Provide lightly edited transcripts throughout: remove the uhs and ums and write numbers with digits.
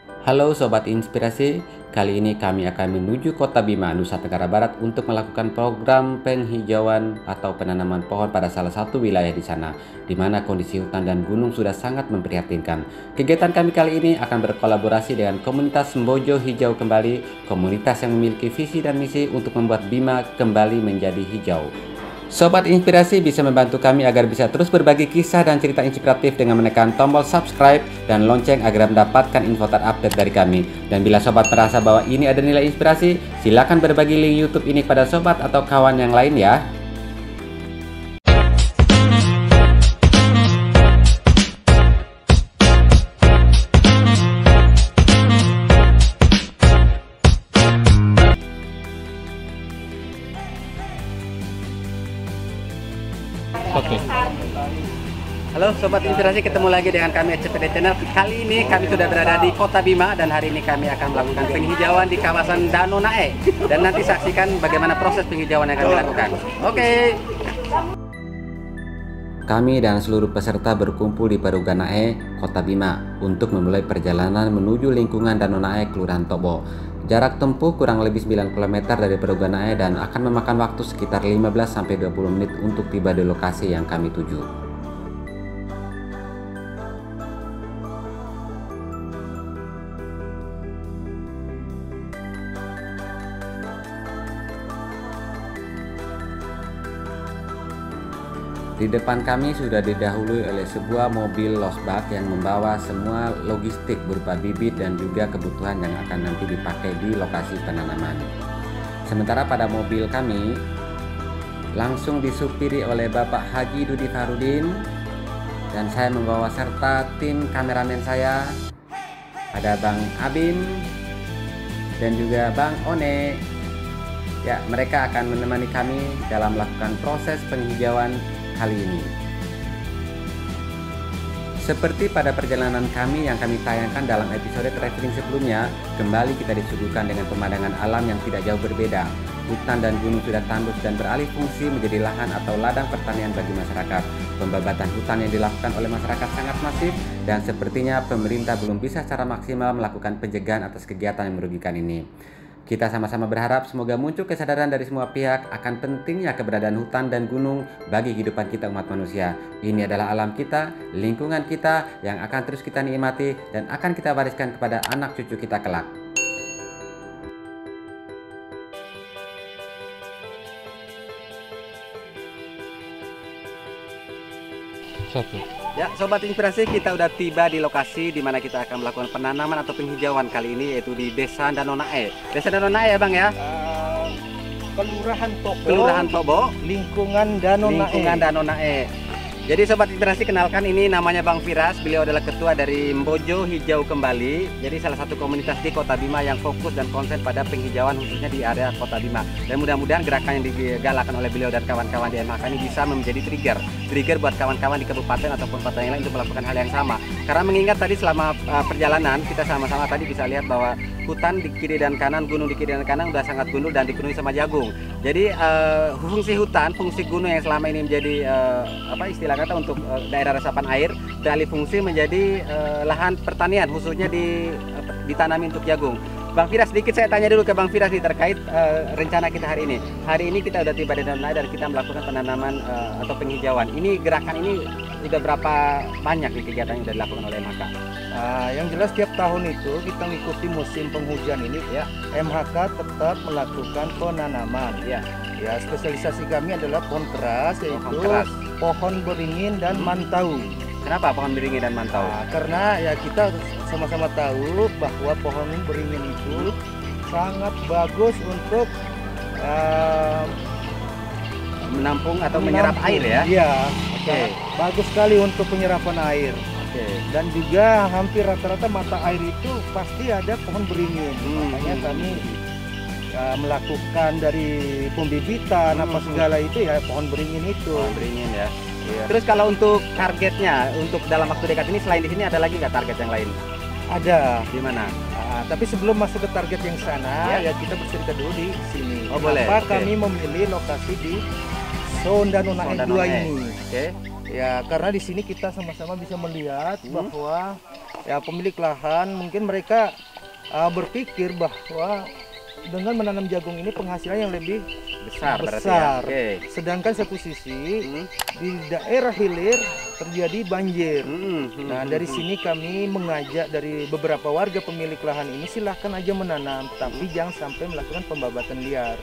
Halo Sobat Inspirasi, kali ini kami akan menuju Kota Bima, Nusa Tenggara Barat untuk melakukan program penghijauan atau penanaman pohon pada salah satu wilayah di sana, di mana kondisi hutan dan gunung sudah sangat memprihatinkan. Kegiatan kami kali ini akan berkolaborasi dengan komunitas Sembojo Hijau Kembali, komunitas yang memiliki visi dan misi untuk membuat Bima kembali menjadi hijau. Sobat Inspirasi bisa membantu kami agar bisa terus berbagi kisah dan cerita inspiratif dengan menekan tombol subscribe dan lonceng agar mendapatkan info terupdate dari kami. Dan bila sobat merasa bahwa ini ada nilai inspirasi, silakan berbagi link YouTube ini pada sobat atau kawan yang lain ya. Oke. Halo Sobat Inspirasi, ketemu lagi dengan kami CPD Channel. Kali ini kami sudah berada di Kota Bima dan hari ini kami akan melakukan penghijauan di kawasan Danau Nae. Dan nanti saksikan bagaimana proses penghijauan yang kami lakukan. Oke. Kami dan seluruh peserta berkumpul di Peruga Nae, Kota Bima untuk memulai perjalanan menuju lingkungan Danau Nae, Kelurahan Tobo. Jarak tempuh kurang lebih 9 km dari Peruga Nae dan akan memakan waktu sekitar 15-20 menit untuk tiba di lokasi yang kami tuju. Di depan kami sudah didahului oleh sebuah mobil losbak yang membawa semua logistik berupa bibit dan juga kebutuhan yang akan nanti dipakai di lokasi penanaman. Sementara pada mobil kami langsung disupiri oleh Bapak Haji Dudi Farudin dan saya membawa serta tim kameramen saya. Ada Bang Abim dan juga Bang One. Ya, mereka akan menemani kami dalam melakukan proses penghijauan kali ini. Seperti pada perjalanan kami yang kami tayangkan dalam episode traveling sebelumnya, kembali kita disuguhkan dengan pemandangan alam yang tidak jauh berbeda. Hutan dan gunung sudah tandus dan beralih fungsi menjadi lahan atau ladang pertanian bagi masyarakat. Pembabatan hutan yang dilakukan oleh masyarakat sangat masif dan sepertinya pemerintah belum bisa secara maksimal melakukan pencegahan atas kegiatan yang merugikan ini. Kita sama-sama berharap semoga muncul kesadaran dari semua pihak akan pentingnya keberadaan hutan dan gunung bagi kehidupan kita umat manusia. Ini adalah alam kita, lingkungan kita yang akan terus kita nikmati dan akan kita wariskan kepada anak cucu kita kelak. Ya, Sobat Inspirasi, kita udah tiba di lokasi di mana kita akan melakukan penanaman atau penghijauan kali ini, yaitu di Desa Danau Nae. Desa Danau Nae ya Bang ya? Kelurahan Tobo. Kelurahan Tobo. Lingkungan Danau Nae. Lingkungan Danau Nae. Jadi Sobat Inspirasi, kenalkan, ini namanya Bang Firas. Beliau adalah ketua dari Sembojo Hijau Kembali. Jadi salah satu komunitas di Kota Bima yang fokus dan konsen pada penghijauan khususnya di area Kota Bima. Dan mudah-mudahan gerakan yang digalakkan oleh beliau dan kawan-kawan di MHK ini bisa menjadi trigger buat kawan-kawan di kabupaten ataupun kota yang lain untuk melakukan hal yang sama. Karena mengingat tadi selama perjalanan kita sama-sama tadi bisa lihat bahwa hutan di kiri dan kanan, gunung di kiri dan kanan udah sangat gundul dan dipenuhi sama jagung. Jadi fungsi hutan, fungsi gunung yang selama ini menjadi apa istilah kata untuk daerah resapan air, beralih fungsi menjadi lahan pertanian khususnya ditanami untuk jagung. Bang Firas, sedikit saya tanya dulu ke Bang Firas terkait rencana kita hari ini. Hari ini kita udah tiba di Danau Nae dan kita melakukan penanaman atau penghijauan. Ini gerakan ini sudah berapa banyak nih kegiatan yang sudah dilakukan oleh MHK? Yang jelas tiap tahun itu kita mengikuti musim penghujan ini ya. MHK tetap melakukan penanaman. Ya, spesialisasi kami adalah pohon keras, yaitu pohon beringin dan mantau. Kenapa pohon beringin dan mantau? Karena ya kita sama-sama tahu bahwa pohon beringin itu sangat bagus untuk menampung atau menyerap air ya? Iya, bagus sekali untuk penyerapan air. Dan juga hampir rata-rata mata air itu pasti ada pohon beringin. Makanya kami melakukan dari pembibitan apa segala itu ya pohon beringin itu. Pohon beringin ya. Iya. Terus kalau untuk targetnya untuk dalam waktu dekat ini selain di sini ada lagi nggak target yang lain? Ada. Di mana? Tapi sebelum masuk ke target yang sana ya kita bercerita dulu di sini. Oh, boleh. Kami memilih lokasi di Danau Nae 2 ini. Ya, karena di sini kita sama-sama bisa melihat bahwa ya pemilik lahan mungkin mereka berpikir bahwa dengan menanam jagung ini penghasilan yang lebih besar. Berarti ya? Sedangkan satu sisi di daerah hilir terjadi banjir. Nah, dari sini kami mengajak dari beberapa warga pemilik lahan ini, silahkan aja menanam, tapi jangan sampai melakukan pembabatan liar.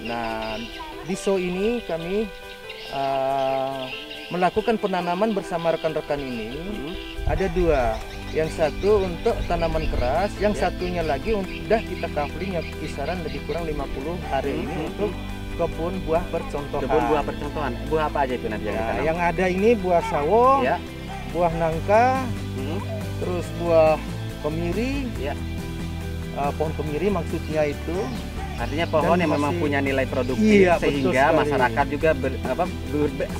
Nah, di show ini kami melakukan penanaman bersama rekan-rekan ini. Ada 2. Yang satu untuk tanaman keras, yang satunya lagi udah kita coupling yang kisaran lebih kurang 50 hari ini untuk kebun buah percontohan. Kebun buah percontohan. Buah apa aja itu nanti yang ada ini buah sawo, buah nangka, terus buah kemiri, pohon kemiri maksudnya itu. Artinya pohon yang memang punya nilai produktif, sehingga masyarakat juga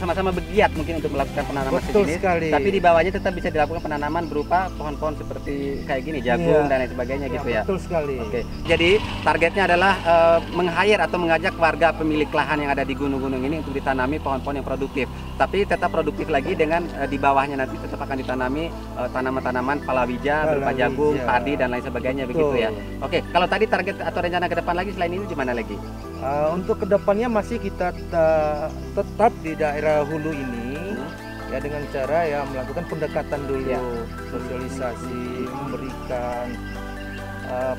sama-sama bergiat mungkin untuk melakukan penanaman sejenis. Tapi di bawahnya tetap bisa dilakukan penanaman berupa pohon-pohon seperti kayak gini, jagung dan lain sebagainya gitu ya. Betul sekali. Oke. Jadi targetnya adalah meng-hire atau mengajak warga pemilik lahan yang ada di gunung-gunung ini untuk ditanami pohon-pohon yang produktif. Tapi tetap produktif lagi dengan di bawahnya nanti tetap akan ditanami tanaman-tanaman palawija berupa jagung, padi dan lain sebagainya begitu ya. Oke. Kalau tadi target atau rencana ke depan lagi selain ini di mana lagi? Untuk kedepannya masih kita tetap di daerah hulu ini ya, dengan cara ya melakukan pendekatan dulu, sosialisasi, memberikan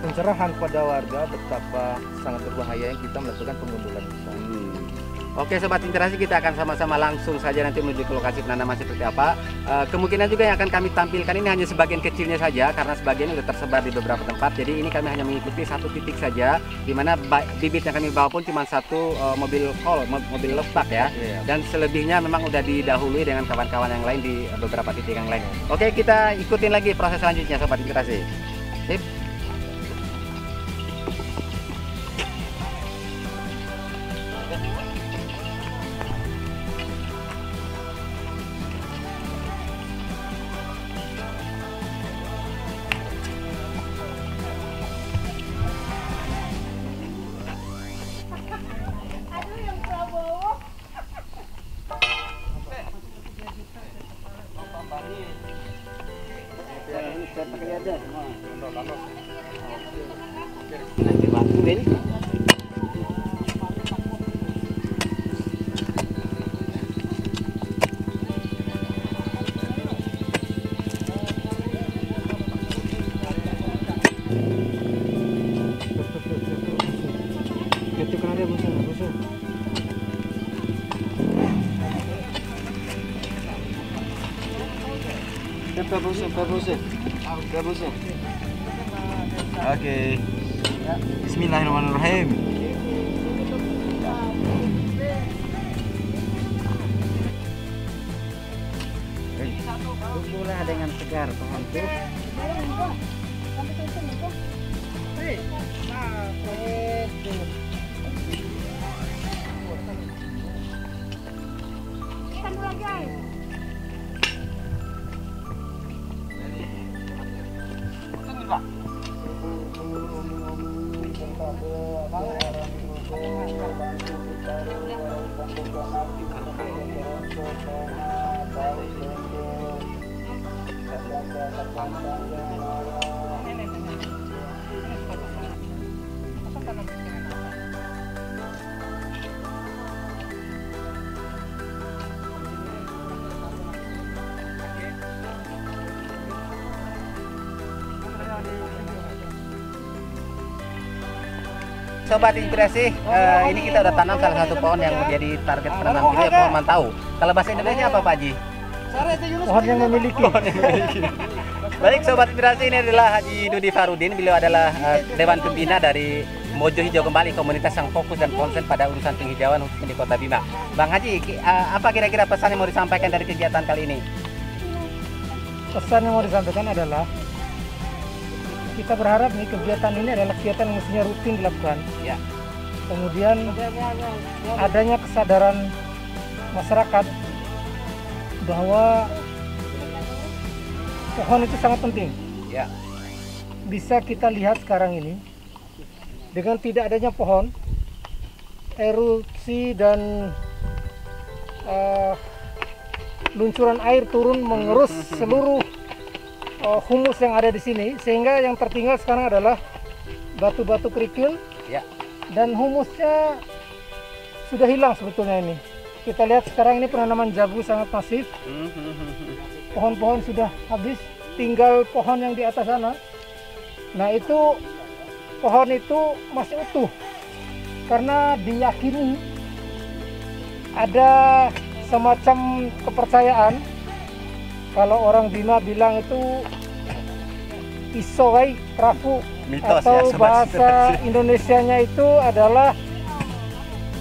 pencerahan pada warga betapa sangat berbahaya yang kita melakukan pengundulan hutan. Oke Sobat Inspirasi, kita akan sama-sama langsung saja nanti menuju ke lokasi penanaman seperti apa. Kemungkinan juga yang akan kami tampilkan ini hanya sebagian kecilnya saja, karena sebagian sudah tersebar di beberapa tempat. Jadi ini kami hanya mengikuti satu titik saja, di mana bibit yang kami bawa pun cuma satu mobil lepak ya. Dan selebihnya memang udah didahului dengan kawan-kawan yang lain di beberapa titik yang lain. Oke, kita ikutin lagi proses selanjutnya Sobat Inspirasi. Sip. Nanti batu ini. Itu kan ada busuk. Busuk. Oke. Bismillahirrahmanirrahim. Tumbuhlah dengan segar pohon itu. Sobat Inspirasi, ini kita udah tanam salah satu pohon yang menjadi target penanam kita, pohon mantau. Kalau bahasa Indonesia apa Pak Haji? Pohon yang memiliki. Baik Sobat Inspirasi, ini adalah Haji Dudi Farudin. Beliau adalah Dewan Pembina dari Mojo Hijau Kembali, komunitas yang fokus dan konsen pada urusan penghijauan khususnya di Kota Bima. Bang Haji, apa kira-kira pesan yang mau disampaikan dari kegiatan kali ini? Pesan yang mau disampaikan adalah kita berharap nih kegiatan ini adalah kegiatan yang mestinya rutin dilakukan. Ya. Kemudian adanya kesadaran masyarakat bahwa pohon itu sangat penting. Ya. Bisa kita lihat sekarang ini dengan tidak adanya pohon, erupsi dan luncuran air turun mengerus seluruh humus yang ada di sini, sehingga yang tertinggal sekarang adalah batu-batu kerikil Ya. dan humusnya sudah hilang sebetulnya ini. Kita lihat sekarang ini penanaman jagu sangat masif, pohon-pohon sudah habis, tinggal pohon yang di atas sana. Nah itu pohon itu masih utuh karena diyakini ada semacam kepercayaan kalau orang Bima bilang itu isowai rafu, Mitos atau ya, Sobat bahasa Inspirasi. Indonesianya itu adalah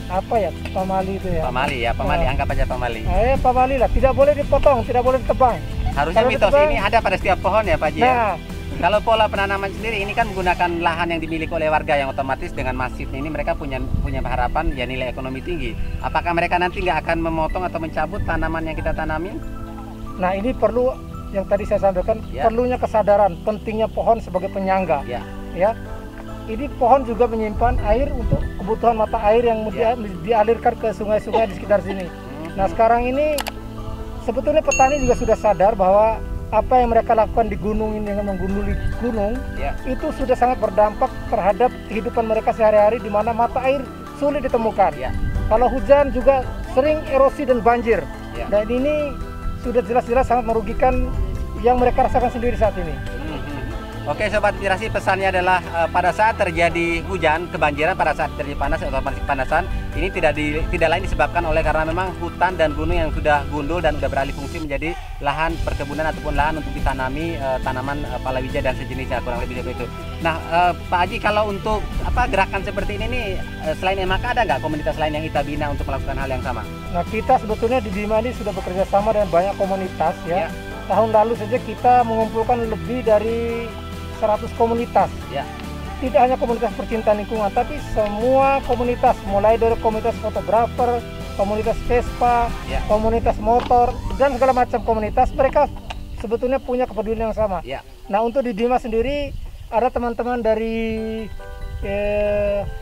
apa ya, pamali itu ya. Pamali ya, pamali, anggap aja pamali. Pamali lah, tidak boleh dipotong, tidak boleh ditebang. Harusnya Kalau mitos ditebang- ini ada pada setiap pohon ya Pak Haji ya. Nah, Kalau pola penanaman sendiri ini kan menggunakan lahan yang dimiliki oleh warga yang otomatis dengan masifnya ini mereka punya harapan ya nilai ekonomi tinggi. Apakah mereka nanti nggak akan memotong atau mencabut tanaman yang kita tanamin? nah ini perlu yang tadi saya sampaikan, Ya. perlunya kesadaran pentingnya pohon sebagai penyangga. Ya. Ya. Ini pohon juga menyimpan air untuk kebutuhan mata air yang Ya. dialirkan ke sungai-sungai di sekitar sini. Nah, sekarang ini sebetulnya petani juga sudah sadar bahwa apa yang mereka lakukan di gunung ini dengan menggunduli gunung Ya. itu sudah sangat berdampak terhadap kehidupan mereka sehari-hari, di mana mata air sulit ditemukan. Ya. Kalau hujan juga sering erosi dan banjir. Ya. Dan ini sudah jelas-jelas sangat merugikan yang mereka rasakan sendiri saat ini. Oke Sobat Inspirasi, pesannya adalah pada saat terjadi hujan, kebanjiran, pada saat terjadi panas atau kepanasan, ini tidak lain disebabkan oleh karena memang hutan dan gunung yang sudah gundul dan sudah beralih fungsi menjadi lahan perkebunan ataupun lahan untuk ditanami tanaman palawija dan sejenisnya, kurang lebih seperti itu. Nah Pak Haji, kalau untuk gerakan seperti ini nih, selain MHK ada nggak komunitas lain yang kita bina untuk melakukan hal yang sama? Nah, kita sebetulnya di Bima ini sudah bekerja sama dengan banyak komunitas Ya. ya. Tahun lalu saja kita mengumpulkan lebih dari 100 komunitas. Ya. Tidak hanya komunitas percinta lingkungan, tapi semua komunitas, mulai dari komunitas fotografer, komunitas Vespa, Ya. komunitas motor, dan segala macam komunitas, mereka sebetulnya punya kepedulian yang sama. Ya. Nah, untuk di Bima sendiri ada teman-teman dari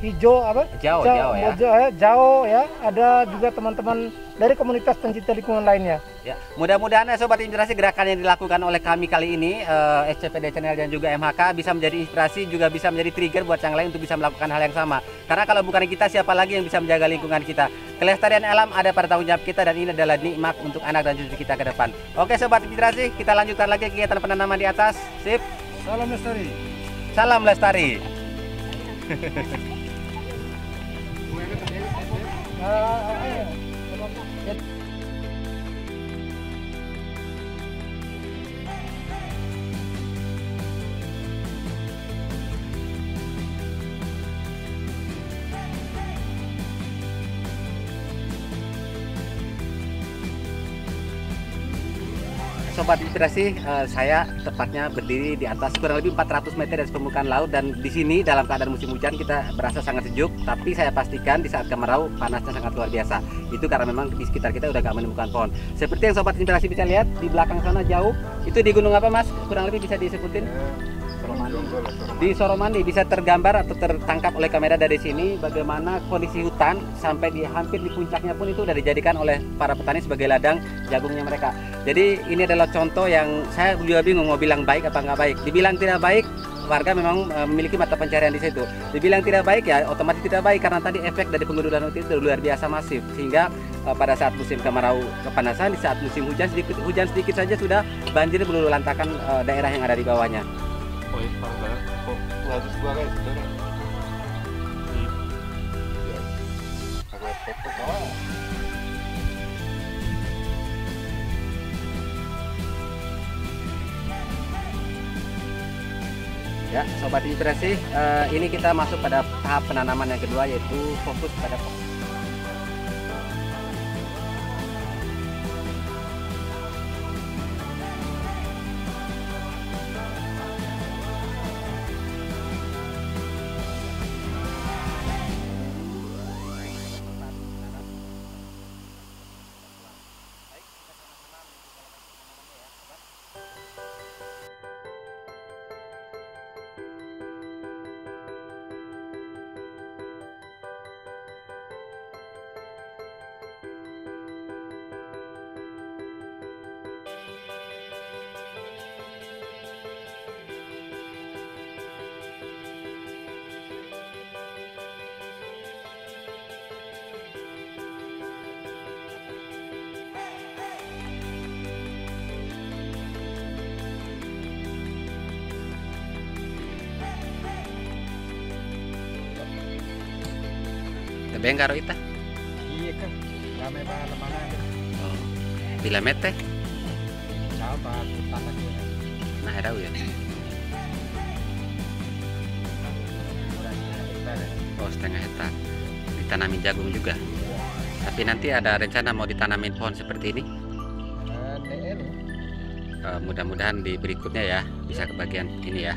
hijau apa? Jauh ya. Jauh ya. Ada juga teman-teman dari komunitas pencinta lingkungan lainnya. Ya, mudah-mudahan Sobat Inspirasi gerakan yang dilakukan oleh kami kali ini, SCPD Channel dan juga MHK bisa menjadi inspirasi, juga bisa menjadi trigger buat yang lain untuk bisa melakukan hal yang sama. Karena kalau bukan kita, siapa lagi yang bisa menjaga lingkungan kita? Kelestarian alam ada pada tanggung jawab kita dan ini adalah nikmat untuk anak dan cucu kita ke depan. Oke Sobat Inspirasi, kita lanjutkan lagi kegiatan penanaman di atas. Sip. Salam lestari. Salam lestari. Sobat Inspirasi, saya tepatnya berdiri di atas kurang lebih 400 meter dari permukaan laut, dan di sini dalam keadaan musim hujan kita berasa sangat sejuk, tapi saya pastikan di saat kemarau panasnya sangat luar biasa. Itu karena memang di sekitar kita udah gak menemukan pohon. Seperti yang Sobat Inspirasi bisa lihat di belakang sana jauh, itu di gunung apa Mas? Kurang lebih bisa disebutin? Di Soromandi. Bisa tergambar atau tertangkap oleh kamera dari sini bagaimana kondisi hutan sampai hampir di puncaknya pun itu sudah dijadikan oleh para petani sebagai ladang jagungnya mereka. Jadi ini adalah contoh yang saya juga bingung mau bilang baik apa nggak baik. Dibilang tidak baik, warga memang memiliki mata pencarian di situ. Dibilang tidak baik ya otomatis tidak baik karena tadi efek dari penggundulan hutan itu luar biasa masif, sehingga pada saat musim kemarau kepanasan, di saat musim hujan sedikit saja sudah banjir melulu lantakan daerah yang ada di bawahnya. Oh iya, parah banget. Oh, bagus gua guys, sebenarnya. Agak foto doang. Ya, Sobat Inspirasi, ini kita masuk pada tahap penanaman yang kedua, yaitu fokus pada Tebeng karo ita. Iya kan, rame mana-mana. Oh. Bila mete? Coba tanah kita. Nah, ada ya. Oh, setengah hektar. Ditanamin jagung juga. Tapi nanti ada rencana mau ditanamin pohon seperti ini. Mudah-mudahan di berikutnya ya bisa kebagian ini ya.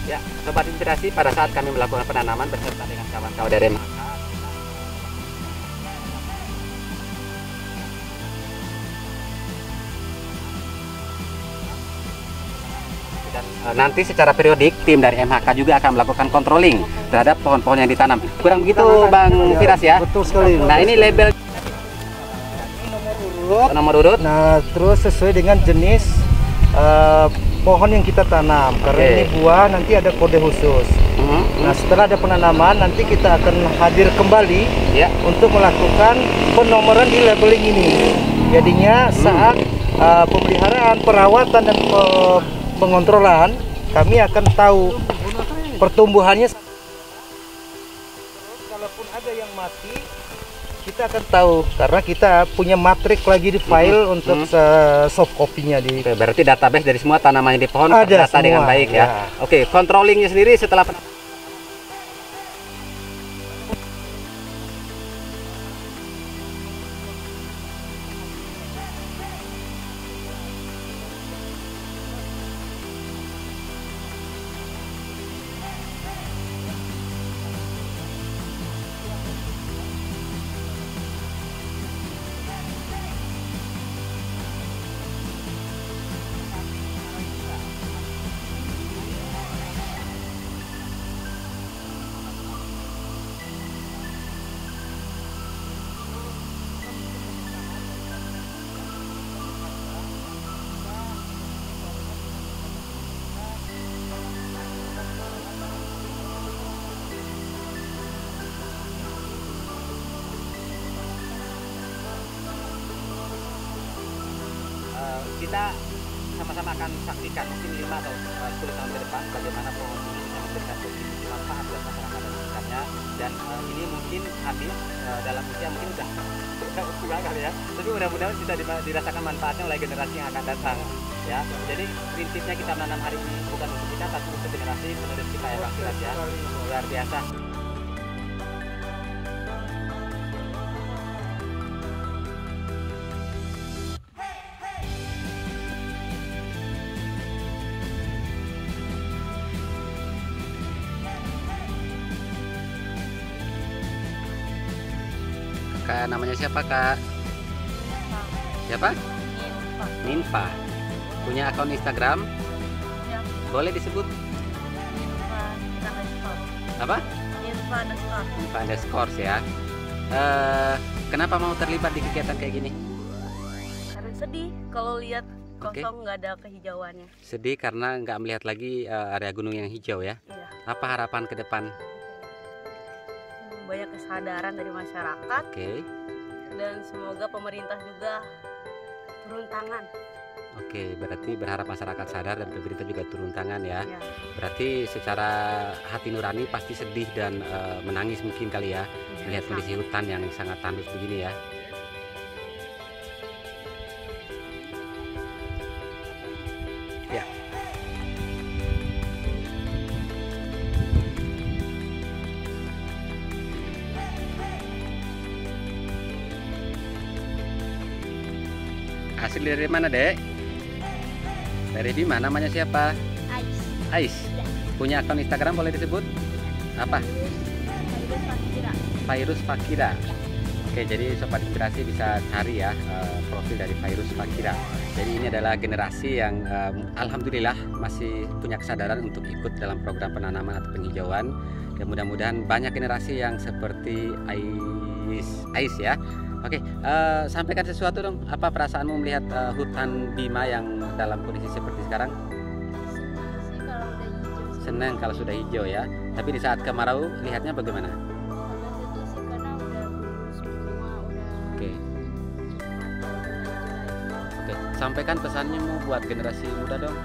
Ya, Sobat Inspirasi, pada saat kami melakukan penanaman beserta dengan kawan-kawan dari MHK, dan nanti secara periodik tim dari MHK juga akan melakukan controlling terhadap pohon-pohon yang ditanam. Kurang begitu Bang Firas ya? Betul sekali. Nah, ini label nomor urut. Nah, terus sesuai dengan jenis pohon yang kita tanam. Karena ini buah, nanti ada kode khusus. Nah, setelah ada penanaman, nanti kita akan hadir kembali Ya. untuk melakukan penomoran di labeling ini. Jadinya saat pemeliharaan, perawatan dan pengontrolan, kami akan tahu pertumbuhannya. Terus kalaupun ada yang mati, kita akan tahu karena kita punya matrik lagi di file untuk soft copy-nya di. Oke, berarti database dari semua tanaman yang di pohon Ada terdata dengan semua, baik ya. ya. Oke, controllingnya sendiri setelah kita sama-sama akan saksikan mungkin 5 atau 10 tahun ke depan bagaimana pohon ini bisa memberikan kontribusi manfaat buat masyarakat dan sekitarnya, dan ini mungkin habis dalam usia mungkin udah tua kali ya, tapi mudah-mudahan bisa dirasakan manfaatnya oleh generasi yang akan datang ya. Jadi prinsipnya kita menanam hari ini bukan untuk kita tapi untuk generasi penerus kita ya Bang Firas ya. Luar biasa. Kak, namanya siapa Kak? Siapa? Ninfa. Punya akun Instagram? Boleh disebut? Apa? Ninfa underscore ya. Kenapa mau terlibat di kegiatan kayak gini? Karena sedih kalau lihat kosong, nggak ada kehijauannya. Sedih karena nggak melihat lagi area gunung yang hijau ya. Iya. Apa harapan ke depan? Banyak kesadaran dari masyarakat. Oke. Dan semoga pemerintah juga turun tangan. Oke, berarti berharap masyarakat sadar dan pemerintah juga turun tangan ya. Ya. Berarti secara hati nurani pasti sedih dan menangis mungkin kali ya melihat kondisi hutan yang sangat tandus begini ya. Ya. Hasil dari mana, Dek? Dari Bima, namanya siapa? Ais. Punya akun Instagram boleh disebut? Apa? Virus Fakira. Oke, jadi Sobat Inspirasi bisa cari ya profil dari Virus Fakira. Jadi ini adalah generasi yang alhamdulillah masih punya kesadaran untuk ikut dalam program penanaman atau penghijauan. Dan mudah-mudahan banyak generasi yang seperti Ais ya. Oke, sampaikan sesuatu dong. Apa perasaanmu melihat hutan Bima yang dalam kondisi seperti sekarang? Senang kalau sudah hijau ya. Tapi di saat kemarau lihatnya bagaimana? Oke, sampaikan pesannya buat generasi muda dong.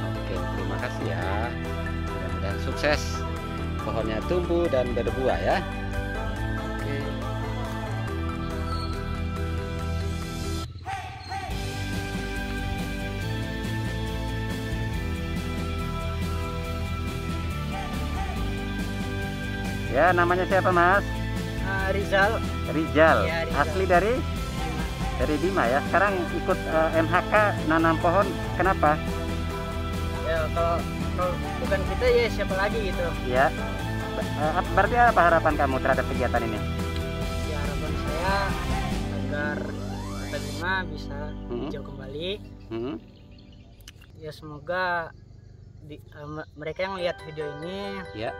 Oke, terima kasih ya. Mudah-mudahan sukses, pohonnya tumbuh dan berbuah ya. Oke. Ya, namanya siapa Mas? Rizal. Rijal. Ya, Rizal. Asli dari Bima ya. Sekarang ikut MHK nanam pohon. Kenapa? Ya kalau bukan kita ya siapa lagi gitu. Ya. Berarti apa harapan kamu terhadap kegiatan ini? Ya harapan saya agar Kota Bima bisa hijau kembali. Ya semoga mereka yang lihat video ini Ya.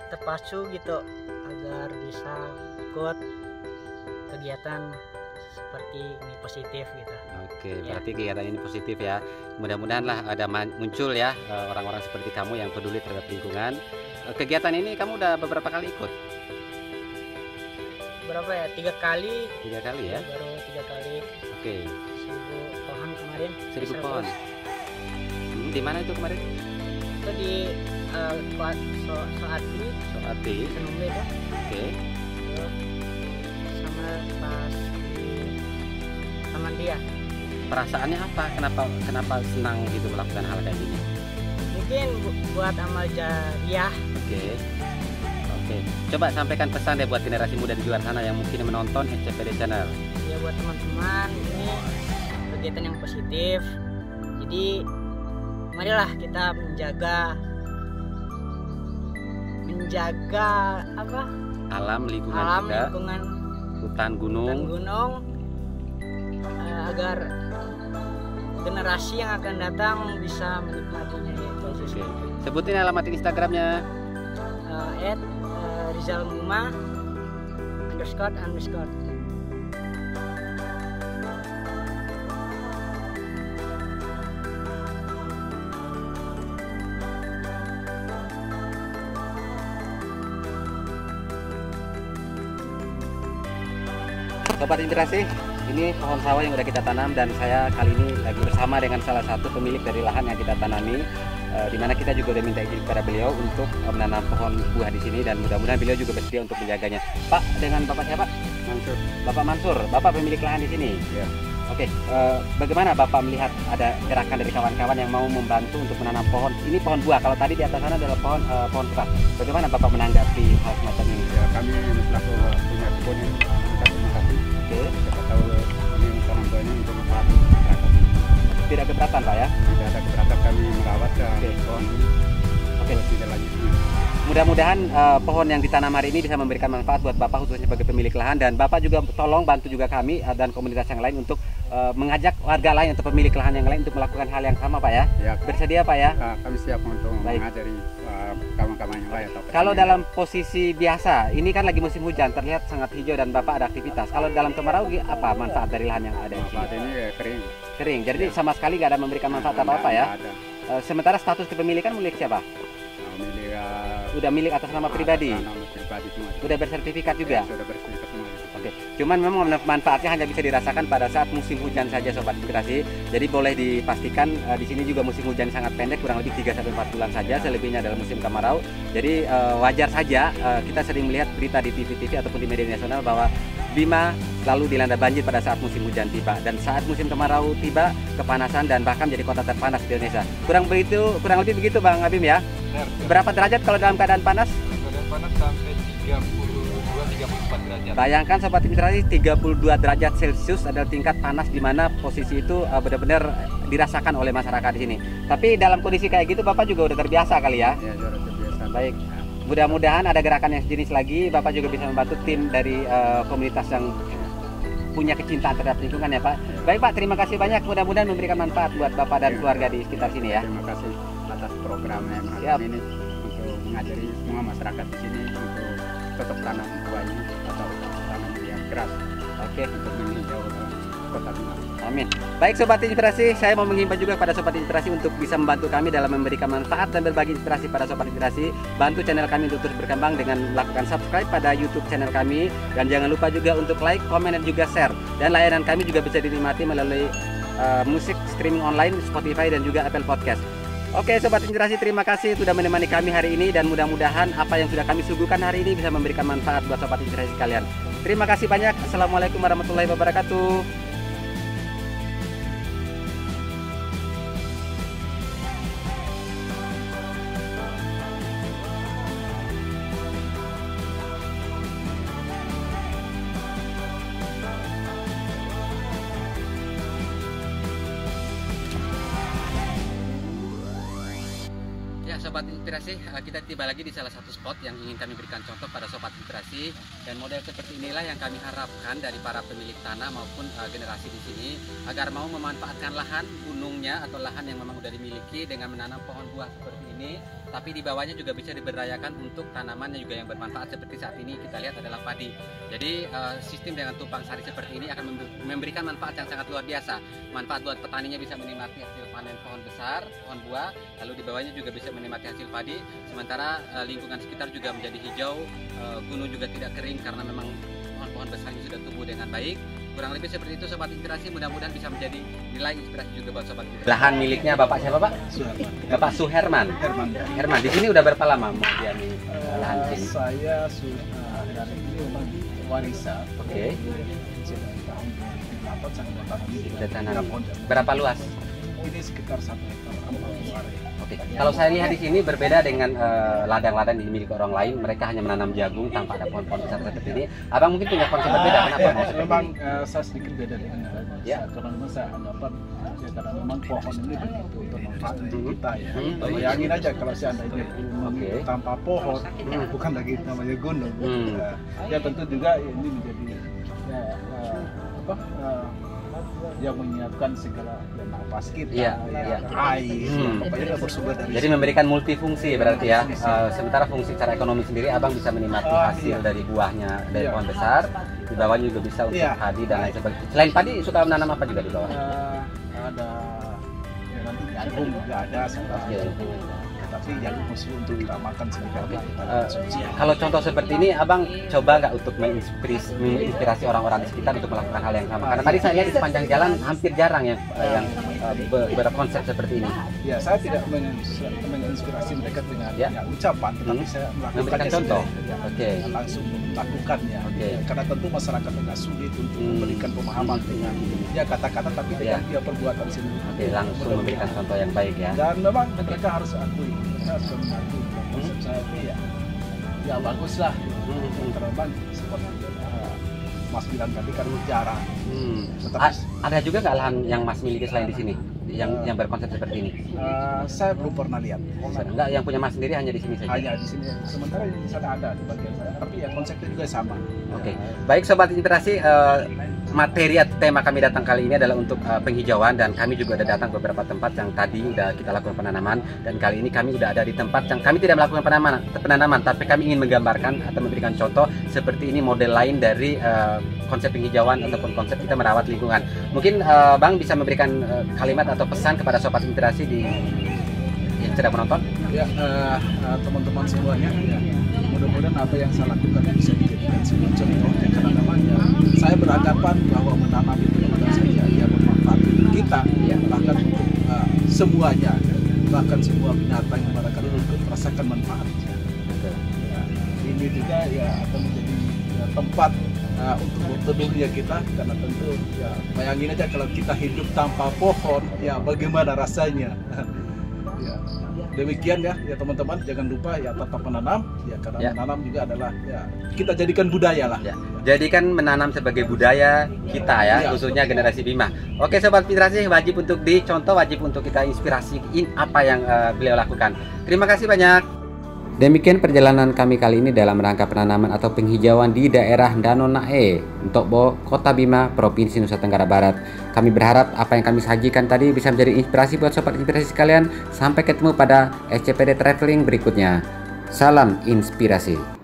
terpacu gitu agar bisa ikut kegiatan seperti ini positif gitu. Oke, Ya. berarti kegiatan ini positif ya. Mudah-mudahan lah ada muncul ya orang-orang seperti kamu yang peduli terhadap lingkungan. Kegiatan ini kamu udah beberapa kali ikut? Berapa ya? 3 kali. 3 kali ya? Baru 3 kali. Oke. 1000 pohon kemarin. 1000 pohon. Di mana itu kemarin? Itu di Soati. Senumbe itu. Oke. Terus sama pas di Taman Dia. Perasaannya apa? Kenapa senang gitu melakukan hal kayak gini? Mungkin buat amal jariah. Oke. Oke. Coba sampaikan pesan deh buat generasi muda di luar sana yang mungkin menonton SCPD Channel. Ya buat teman-teman, ini kegiatan yang positif. Jadi marilah kita menjaga apa? Alam lingkungan Alam juga, lingkungan hutan gunung. Agar generasi yang akan datang bisa menikmatinya itu aja sih. Oke. Sebutin alamat Instagramnya. @rizalmuma __. Sobat Inspirasi, ini pohon sawo yang udah kita tanam dan saya kali ini lagi bersama dengan salah satu pemilik dari lahan yang kita tanami, di mana kita juga udah minta izin kepada beliau untuk menanam pohon buah di sini dan mudah-mudahan beliau juga bersedia untuk menjaganya. Pak, dengan Bapak siapa? Mansur. Bapak Mansur, Bapak pemilik lahan di sini. Ya. Oke, bagaimana Bapak melihat ada gerakan dari kawan-kawan yang mau membantu untuk menanam pohon? Ini pohon buah, kalau tadi di atas sana adalah pohon buah. Bagaimana Bapak menanggapi hal semacam ini? Ya, kami selaku punya kebun yang kita terima kasih. Oke. Siapa tahu ini tanam buahnya untuk manfaat masyarakat. Tidak keberatan Pak ya? Tidak ada keberatan kami merawat pohon ini. Oke. Tidak lanjutnya. Mudah-mudahan pohon yang ditanam hari ini bisa memberikan manfaat buat Bapak khususnya sebagai pemilik lahan, dan Bapak juga tolong bantu juga kami dan komunitas yang lain untuk mengajak warga lain atau pemilik lahan yang lain untuk melakukan hal yang sama Pak ya. Ya, Bersedia Pak ya? kami siap untuk Baik. mengajari kawan-kawan yang lain. Kalau dalam posisi biasa, ini kan lagi musim hujan, terlihat sangat hijau dan Bapak ada aktivitas. Kalau dalam kemarau apa manfaat dari lahan yang ada di manfaat sini? ini kering. Kering, jadi sama sekali nggak ada memberikan manfaat apa-apa ya. Ada. Sementara status kepemilikan milik siapa? Milik Udah milik atas nama pribadi? nama pribadi semua. Udah bersertifikat juga? Sudah bersertifikat semua. Oke, cuman memang manfaatnya hanya bisa dirasakan pada saat musim hujan saja Sobat Inspirasi. Jadi boleh dipastikan di sini juga musim hujan sangat pendek, kurang lebih 3-4 bulan saja, selebihnya adalah musim kemarau. Jadi wajar saja kita sering melihat berita di TV-TV ataupun di media nasional bahwa Bima lalu dilanda banjir pada saat musim hujan tiba, dan saat musim kemarau tiba kepanasan dan bahkan menjadi kota terpanas di Indonesia. Kurang lebih begitu Bang Abim ya. Benar. Berapa derajat kalau dalam keadaan panas? Keadaan panas sampai 32 34 derajat. Bayangkan sobat inspirasi, 32 derajat Celcius adalah tingkat panas di mana posisi itu benar-benar dirasakan oleh masyarakat di sini. Tapi dalam kondisi kayak gitu Bapak juga udah terbiasa kali ya? Ya, sudah terbiasa. Baik. Mudah-mudahan ada gerakan yang sejenis lagi, Bapak juga bisa membantu tim dari komunitas yang punya kecintaan terhadap lingkungan ya Pak. Baik Pak, terima kasih banyak. Mudah-mudahan memberikan manfaat buat Bapak dan keluarga di sekitar sini ya. Terima kasih atas programnya Siap. ini untuk mengajari semua masyarakat di sini untuk tetap tanam buah ini atau tanam yang keras. Oke. Untuk menghijau Kota Bima. Amin. Baik Sobat Inspirasi, saya mau menghimbau juga pada Sobat Inspirasi untuk bisa membantu kami dalam memberikan manfaat dan berbagi inspirasi pada Sobat Inspirasi. Bantu channel kami untuk terus berkembang dengan melakukan subscribe pada YouTube channel kami. Dan jangan lupa juga untuk like, komen, dan juga share. Dan layanan kami juga bisa dinikmati melalui musik streaming online, Spotify, dan juga Apple Podcast. Oke Sobat Inspirasi, terima kasih sudah menemani kami hari ini. Dan mudah-mudahan apa yang sudah kami suguhkan hari ini bisa memberikan manfaat buat Sobat Inspirasi sekalian. Terima kasih banyak. Assalamualaikum warahmatullahi wabarakatuh. Sobat Inspirasi, kita tiba lagi di salah satu spot yang ingin kami berikan contoh pada Sobat Inspirasi, dan model seperti inilah yang kami harapkan dari para pemilik tanah maupun generasi di sini agar mau memanfaatkan lahan gunungnya atau lahan yang memang sudah dimiliki dengan menanam pohon buah seperti ini, tapi di bawahnya juga bisa diberdayakan untuk tanamannya juga yang bermanfaat seperti saat ini kita lihat adalah padi. Jadi sistem dengan tumpang sari seperti ini akan memberikan manfaat yang sangat luar biasa. Manfaat buat petaninya bisa menikmati hasil panen pohon besar, pohon buah, lalu di bawahnya juga bisa menikmati hasil padi, sementara lingkungan sekitar juga menjadi hijau, gunung juga tidak kering karena memang pohon-pohon besar ini sudah tumbuh dengan baik. Kurang lebih seperti itu Sobat Inspirasi, mudah-mudahan bisa menjadi nilai inspirasi juga buat Sobat Inspirasi. Lahan miliknya Bapak siapa Pak? Suherman. Bapak Suherman. Herman, di sini udah berapa lama mendiami lahan di sini? Saya sudah dari ini memang warisan. Oke. Dari tahun 2008 sampai tahun ini. Udah tanam. Berapa luas? Ini sekitar 1 hektar 40 area. Oke. Kalau saya lihat di sini berbeda dengan ladang-ladang yang dimiliki orang lain, mereka hanya menanam jagung tanpa ada pohon-pohon besar seperti ini. Abang mungkin punya konsep berbeda, kenapa mau seperti memang ini? saya sedikit beda dengan Ya. karena memang saya anggapan ya, karena memang pohon ini begitu bermanfaat untuk kita ya. Bayangin aja kalau seandainya gunung tanpa pohon, bukan lagi namanya gunung. Ya tentu juga ini menjadi yang menyiapkan segala nafas kita, air, pokoknya bersumber dari. Jadi memberikan multifungsi berarti ya. Sementara fungsi secara ekonomi sendiri abang bisa menikmati hasil dari buahnya dari pohon besar. Di bawahnya juga bisa untuk padi dan lain sebagainya. Selain padi suka menanam apa juga di bawah? Ada ya, nanti jagung juga ada, tapi jagung khusus untuk kita makan sendiri. Kalau contoh seperti ini, abang coba nggak untuk menginspirasi orang-orang di sekitar untuk melakukan hal yang sama? Karena tadi saya lihat di sepanjang jalan hampir jarang yang berkonsep seperti ini. Ya, saya tidak menginspirasi mereka dengan ucapan, tetapi saya melakukannya contoh. Langsung melakukannya. Karena tentu masyarakat agak sulit untuk memberikan pemahaman dengan kata-kata, tapi dengan dia perbuatan sendiri. Langsung memberikan contoh yang baik ya. Dan memang mereka harus akui, mereka harus mengakui konsep saya itu ya baguslah. Terbang seperti Mas bilang tadi kan jarang. Ada juga nggak lahan yang Mas miliki selain di sini yang berkonsep seperti ini? Saya belum pernah lihat. Enggak, yang punya Mas sendiri hanya di sini saja. Hanya di sini. Sementara di sana ada di bagian saya. Tapi ya konsepnya juga sama. Oke. Baik Sobat Inspirasi, materi atau tema kami datang kali ini adalah untuk penghijauan, dan kami juga ada datang ke beberapa tempat yang tadi udah kita lakukan penanaman, dan kali ini kami udah ada di tempat yang kami tidak melakukan penanaman, tapi kami ingin menggambarkan atau memberikan contoh seperti ini model lain dari konsep penghijauan ataupun konsep kita merawat lingkungan. Mungkin Bang bisa memberikan kalimat atau pesan kepada Sobat Inspirasi yang sedang menonton. Ya, teman-teman semuanya, mudah-mudahan apa yang saya lakukan bisa dijadikan sebuah contoh. Karena namanya saya beranggapan bahwa menanam itu bukan saja yang bermanfaat untuk kita, bahkan untuk semuanya, bahkan semua binatang yang barangkali ikut merasakan manfaatnya. Ini juga akan menjadi tempat untuk berteduhnya kita, karena tentu bayangin aja kalau kita hidup tanpa pohon, bagaimana rasanya. demikian ya teman-teman, jangan lupa ya tetap menanam ya, karena menanam juga adalah ya kita jadikan budaya lah. Jadikan menanam sebagai budaya kita ya, khususnya generasi Bima. Oke Sobat Inspirasi, wajib untuk dicontoh, wajib untuk kita inspirasiin apa yang beliau lakukan. Terima kasih banyak. Demikian perjalanan kami kali ini dalam rangka penanaman atau penghijauan di daerah Danau Nae, Ntokbo, Kota Bima, Provinsi Nusa Tenggara Barat. Kami berharap apa yang kami sajikan tadi bisa menjadi inspirasi buat Sobat Inspirasi sekalian. Sampai ketemu pada SCPD Traveling berikutnya. Salam inspirasi.